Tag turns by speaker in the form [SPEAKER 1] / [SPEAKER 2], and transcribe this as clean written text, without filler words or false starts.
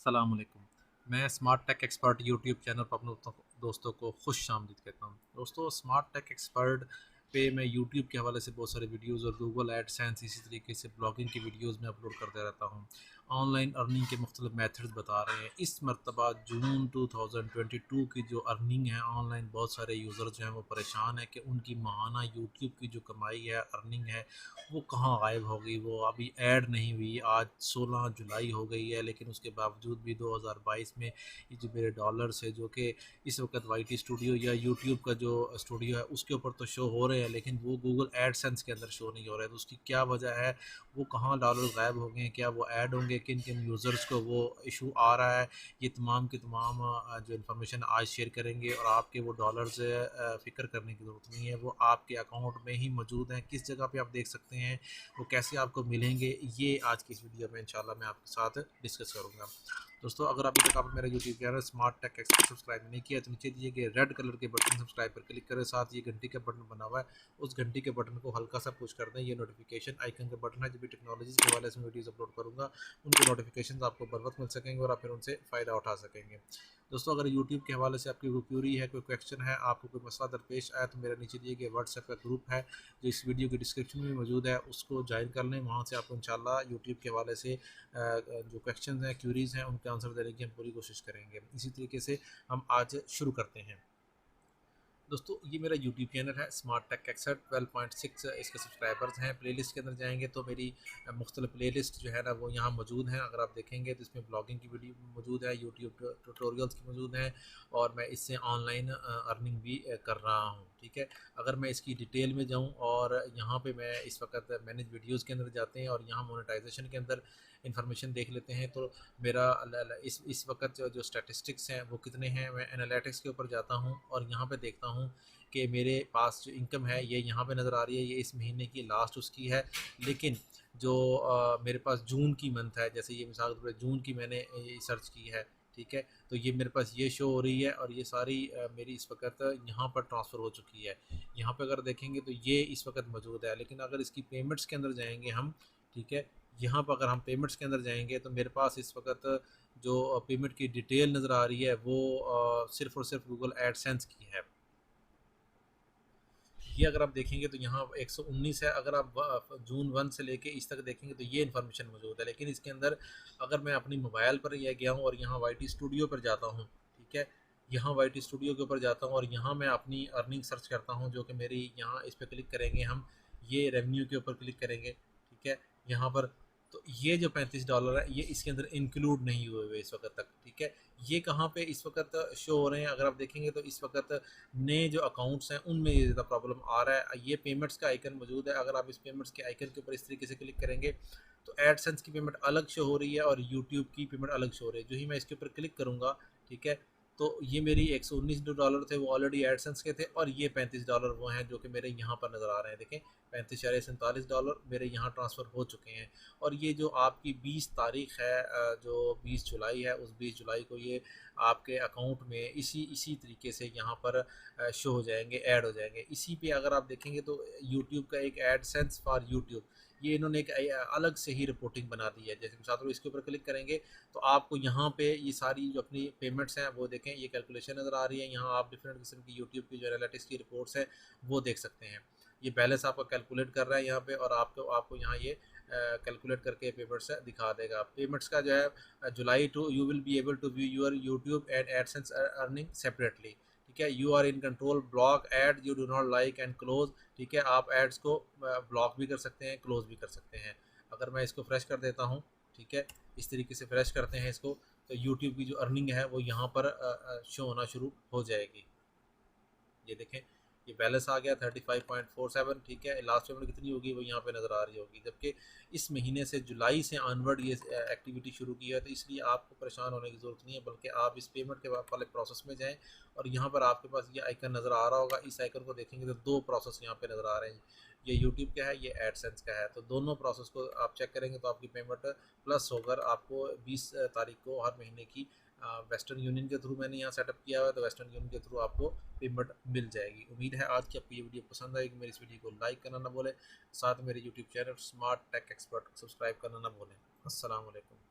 [SPEAKER 1] अस्सलाम वालेकुम। मैं smart tech expert YouTube channel पर अपने दोस्तों को खुश आमदीद कहता हूँ। दोस्तों, स्मार्ट टेक एक्सपर्ट पे मैं यूट्यूब के हवाले से बहुत सारे वीडियोस और गूगल एडसेंस इसी तरीके से ब्लॉगिंग की वीडियोस में अपलोड करते रहता हूँ। ऑनलाइन अर्निंग के मुख्तलिफ मेथड्स बता रहे हैं। इस मरतबा जून 2022 की जो अर्निंग है ऑनलाइन, बहुत सारे यूज़र जो हैं वो परेशान है कि उनकी माहाना यूट्यूब की जो कमाई है, अर्निंग है, वो कहाँ गायब हो गई। वो अभी ऐड नहीं हुई। आज 16 जुलाई हो गई है, लेकिन उसके बावजूद भी 2022 में ये जो मेरे डॉलर्स है, जो कि इस वक्त वाईटी स्टूडियो या यूट्यूब का जो स्टूडियो है उसके ऊपर तो शो हो रहे हैं, लेकिन वो गूगल एडसेंस के अंदर शो नहीं हो रहे हैं। तो उसकी क्या वजह है? वो कहाँ डॉलर गायब हो गए हैं? क्या वो ऐड होंगे? किन किन यूज़र्स को वो इशू आ रहा है? ये तमाम की तमाम जो इन्फॉर्मेशन आज शेयर करेंगे। और आपके वो डॉलर्स फ़िक्र करने की ज़रूरत नहीं है, वो आपके अकाउंट में ही मौजूद हैं। किस जगह पे आप देख सकते हैं, वो कैसे आपको मिलेंगे, ये आज की इस वीडियो में इंशाल्लाह मैं आपके साथ डिस्कस करूँगा। दोस्तों, अगर अभी तक आपने मेरा YouTube channel smart tech expert subscribe नहीं किया तो नीचे दिए गए रेड कलर के बटन सब्सक्राइब पर क्लिक करें। साथ ही घंटी का बटन बना हुआ है, उस घंटी के बटन को हल्का सा पुश कर दें। ये नोटिफिकेशन आइकन का बटन है। जब भी टेक्नोलॉजी के हवाले से वीडियोस अपलोड करूँगा, उनके नोटिफिकेशन आपको बर वक्त मिल सकेंगे और आप फिर उनसे फ़ायदा उठा सकेंगे। दोस्तों, अगर यूट्यूब के हवाले से आपकी कोई क्यूरी है, कोई क्वेश्चन है, आपको कोई मसला दरपेश आया, तो मेरे नीचे दिए गए व्हाट्सएप का ग्रुप है जो इस वीडियो की डिस्क्रिप्शन में मौजूद है, उसको ज्वाइन कर लें। वहाँ से आपको इंशाल्लाह यूट्यूब के हवाले से जो क्वेश्चन हैं, क्यूरीज़ हैं, उनके आंसर देने की हम पूरी कोशिश करेंगे। इसी तरीके से हम आज शुरू करते हैं। दोस्तों, ये मेरा यूट्यूब चैनल है स्मार्ट टेक एक्सपर्ट। 12.6 इसके सब्सक्राइबर्स हैं। प्लेलिस्ट के अंदर जाएंगे तो मेरी मुख्तलिफ प्लेलिस्ट जो है ना वो यहाँ मौजूद हैं। अगर आप देखेंगे तो इसमें ब्लॉगिंग की वीडियो मौजूद है, यूट्यूब ट्यूटोरियल्स की मौजूद हैं, और मैं इससे ऑनलाइन अर्निंग भी कर रहा हूँ। ठीक है, अगर मैं इसकी डिटेल में जाऊँ और यहाँ पे मैं इस वक्त मैनेज वीडियोज़ के अंदर जाते हैं और यहाँ मोनेटाइजेशन के अंदर इन्फॉर्मेशन देख लेते हैं, तो मेरा इस वक्त जो स्टैटिस्टिक्स हैं वो कितने हैं। मैं एनालिटिक्स के ऊपर जाता हूँ और यहाँ पे देखता हूँ कि मेरे पास जो इनकम है ये यहाँ पे नज़र आ रही है। ये इस महीने की लास्ट उसकी है, लेकिन जो मेरे पास जून की मंथ है, जैसे ये मिसाल के तौर पर जून की मैंने सर्च की है, ठीक है, तो ये मेरे पास ये शो हो रही है और ये सारी मेरी इस वक्त यहाँ पर ट्रांसफ़र हो चुकी है। यहाँ पे अगर देखेंगे तो ये इस वक्त मौजूद है, लेकिन अगर इसकी पेमेंट्स के अंदर जाएंगे हम, ठीक है, यहाँ पर अगर हम पेमेंट्स के अंदर जाएंगे तो मेरे पास इस वक्त जो पेमेंट की डिटेल नज़र आ रही है वो सिर्फ़ और सिर्फ गूगल एडसेंस की है। ये अगर आप देखेंगे तो यहाँ 119 है। अगर आप जून 1 से लेके इस तक देखेंगे तो ये इन्फॉर्मेशन मौजूद है, लेकिन इसके अंदर अगर मैं अपनी मोबाइल पर यह गया हूँ और यहाँ वाईटी स्टूडियो पर जाता हूँ, ठीक है, यहाँ वाईटी स्टूडियो के ऊपर जाता हूँ और यहाँ मैं अपनी अर्निंग सर्च करता हूँ, जो कि मेरी यहाँ इस पर क्लिक करेंगे हम, ये रेवेन्यू के ऊपर क्लिक करेंगे, ठीक है, यहाँ पर तो ये जो $35 है ये इसके अंदर इंक्लूड नहीं हुए हुए इस वक्त तक। ठीक है, ये कहाँ पे इस वक्त शो हो रहे हैं? अगर आप देखेंगे तो इस वक्त नए जो अकाउंट्स हैं उनमें ये ज़्यादा प्रॉब्लम आ रहा है। ये पेमेंट्स का आइकन मौजूद है। अगर आप इस पेमेंट्स के आइकन के ऊपर इस तरीके से क्लिक करेंगे तो एडसेंस की पेमेंट अलग शो हो रही है और यूट्यूब की पेमेंट अलग शो हो रही है। जो ही मैं इसके ऊपर क्लिक करूँगा, ठीक है, तो ये मेरी $119 थे, वो ऑलरेडी एडसेंस के थे, और ये $35 वो हैं जो कि मेरे यहाँ पर नज़र आ रहे हैं। देखें, $35.47 मेरे यहाँ ट्रांसफ़र हो चुके हैं। और ये जो आपकी 20 तारीख़ है, जो 20 जुलाई है, उस 20 जुलाई को ये आपके अकाउंट में इसी इसी तरीके से यहाँ पर शो हो जाएंगे, ऐड हो जाएंगे। इसी पे अगर आप देखेंगे तो यूट्यूब का एक एडसेंस फॉर यूट्यूब, ये इन्होंने एक अलग से ही रिपोर्टिंग बना दी है। जैसे मिसाल तौर इसके ऊपर क्लिक करेंगे तो आपको यहाँ पे ये सारी जो अपनी पेमेंट्स हैं वो देखें, ये कैलकुलेशन नज़र आ रही है। यहाँ आप डिफरेंट किस्म की यूट्यूब की जो एनालिटिक्स की रिपोर्ट्स हैं वो देख सकते हैं। ये बैलेंस आपका कैलकुलेट कर रहा है यहाँ पे, और आपको आपको यहाँ ये कैलकुलेट करके पेमेंट्स दिखा देगा। पेमेंट्स का जो है July to you will be able to view your YouTube and AdSense earning separately. ठीक है, you are in control, block ad you do not like and close. ठीक है, आप एड्स को ब्लॉक भी कर सकते हैं, क्लोज भी कर सकते हैं। अगर मैं इसको फ्रेश कर देता हूँ, ठीक है, इस तरीके से फ्रेश करते हैं इसको, तो यूट्यूब की जो अर्निंग है वो यहाँ पर शो होना शुरू हो जाएगी। ये देखें, ये बैलेंस आ गया 35.47। ठीक है, लास्ट पेमेंट कितनी होगी वो यहाँ पे नज़र आ रही होगी। जबकि इस महीने से जुलाई से ऑनवर्ड ये एक्टिविटी शुरू की है, तो इसलिए आपको परेशान होने की ज़रूरत नहीं है, बल्कि आप इस पेमेंट के वाले प्रोसेस में जाएँ और यहाँ पर आपके पास ये आइकन नज़र आ रहा होगा। इस आइकन को देखेंगे तो दो प्रोसेस यहाँ पे नज़र आ रहे हैं, ये यूट्यूब का है, ये एडसेंस का है। तो दोनों प्रोसेस को आप चेक करेंगे तो आपकी पेमेंट प्लस होकर आपको 20 तारीख को हर महीने की वेस्टर्न यूनियन के थ्रू मैंने यहाँ सेटअप किया हुआ है, तो वेस्टर्न यूनियन के थ्रू आपको पेमेंट मिल जाएगी। उम्मीद है आज की आपको ये वीडियो पसंद आएगी। मेरी इस वीडियो को लाइक करना ना भूलें, साथ मेरे YouTube channel smart tech expert subscribe करना ना भूलें। अस्सलाम वालेकुम।